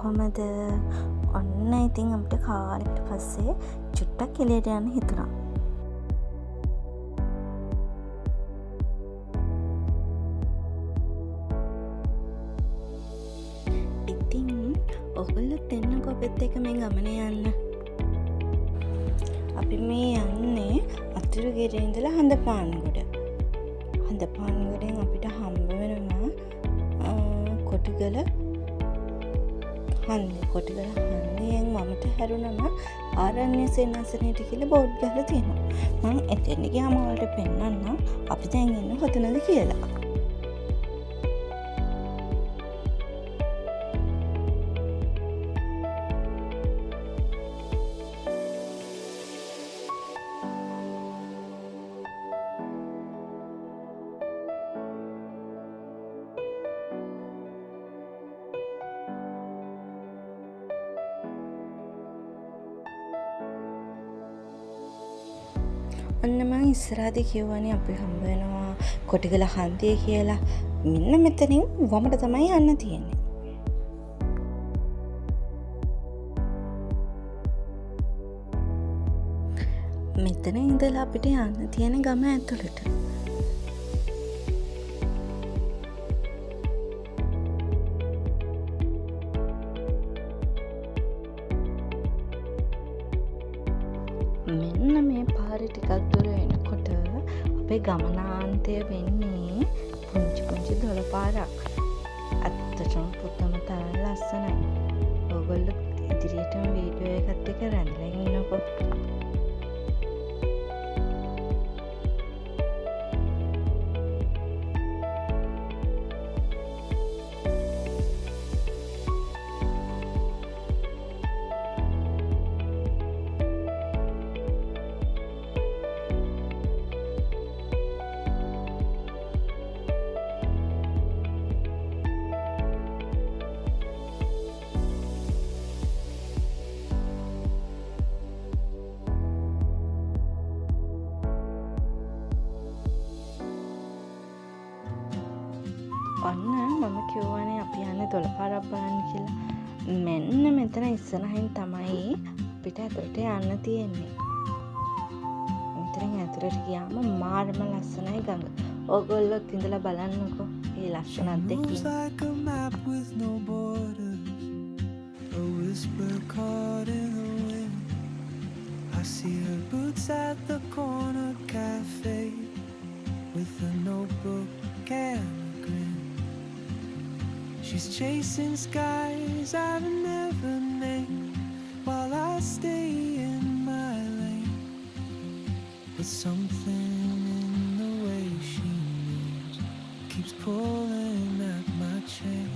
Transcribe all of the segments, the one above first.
කොහොමද? ඔන්න ඉතින් අපිට කාලෙකට පස්සේ චුට්ටක් එළියට යන්න හිතුණා. ඉතින් ඔයගොල්ලොත් එන්නකෝ අපිත් එක්ක මේ ගමනේ යන්න. අපි මේ යන්නේ අතුරුගිරිය ඉඳලා හඳපාන්ගොඩ. හඳපාන්ගොඩෙන් අපිට හම්බ වෙනවා කොටිගල හන්දිය. කොටිගල හන්දියෙන් වමට හැරුණම ආරණ්‍ය සේනාසනයට කියලා බෝඩ් ගහලා තියෙනවා. මම එතෙන් ගියාම ඔයාලට පෙන්නන්නම් අපි දැන් ඉන්නේ කොතනද කියලා. ඔන්න මං ඉස්සරහදී කියවනේ අපි හම්බ වෙනවා කොටිගල හන්දිය කියලා. මෙන්න මෙතනින් වමට තමයි යන්න තියෙන්නේ. මෙතන ඉඳලා අපිට යන්න තියෙන ගම ඇතුළට. මෙන්න මේ පාරේ ටිකක් දුර එනකොට අපේ ගමනාන්තය වෙන්නේ පුංචි දොළ පාරක්. ඇත්තටම පුදුම තරම් ලස්සනයි. ඔයගොල්ලෝ ඉදිරියටම වීඩියෝ එකත් එක්ක රැඳලා ඉන්නකෝ. ඔන්න මම කියවනේ අපි යන්නේ දොළ පාරක් බලන්න කියලා. මෙන්න මෙතන ඉස්සරහින් තමයි අපිට ඇතුළට යන්න තියෙන්නේ. මෙතනින් ඇතුළට ගියාම මාරම ලස්සනයි ගඟ. ඕගොල්ලොත් ඉඳලා බලන්නකෝ මේ ලස්සනත් දෙකේ. I see her boots at the corner cafe with a notebook and a grin. She's chasing skies I've never named while I stay in my lane. But something in the way she moves keeps pulling at my chain.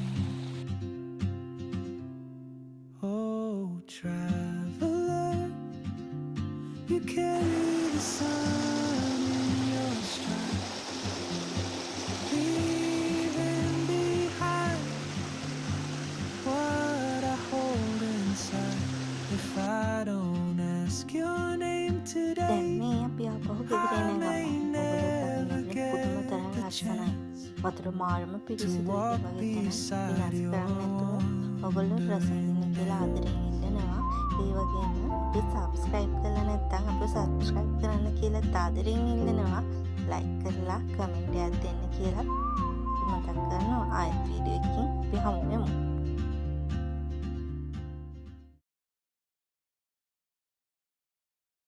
Oh, traveler, you carry the sun in your stride, leaving behind what I hold inside. If I don't ask your name today, දැන් මේ අපි ආපහු ගෙදර එන ගමන්. ඔයගොල්ලෝ පුදුම තරම් ලස්සනයි. වතුර මාරම පිරිසිදුයි වගේ තැන. විනාශ කරන්නේ නැතුව ඔයගොල්ලෝ රස විඳින්න කියලා ආදරෙන් ඉල්ලනවා. ඒ වගේම අපි subscribe කරලා නැත්නම් අපි subscribe කරන්න කියලා ආදරෙන් ඉල්ලනවා. like කරලා comment එකක් දෙන්න කියලා මතක් කරනවා. ආයෙත් වීඩියෝ එකකින් අපි හමු වෙමු.